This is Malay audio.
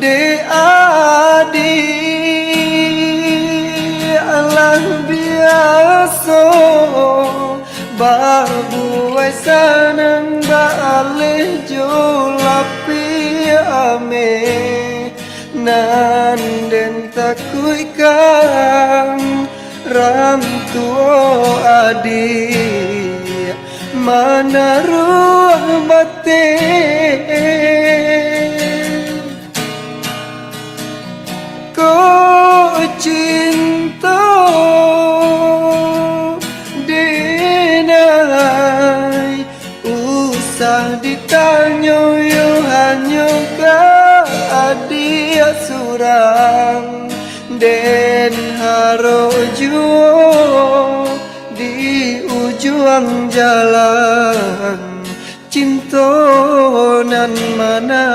de adi alah biasa babuai sanang baalih jolapi ame nanden takui kang ram tuo adi mana ruah batin ko cinta denai usah ditanya yo hanya ka adia surang den haro juo di ujung jalan cinta nan mana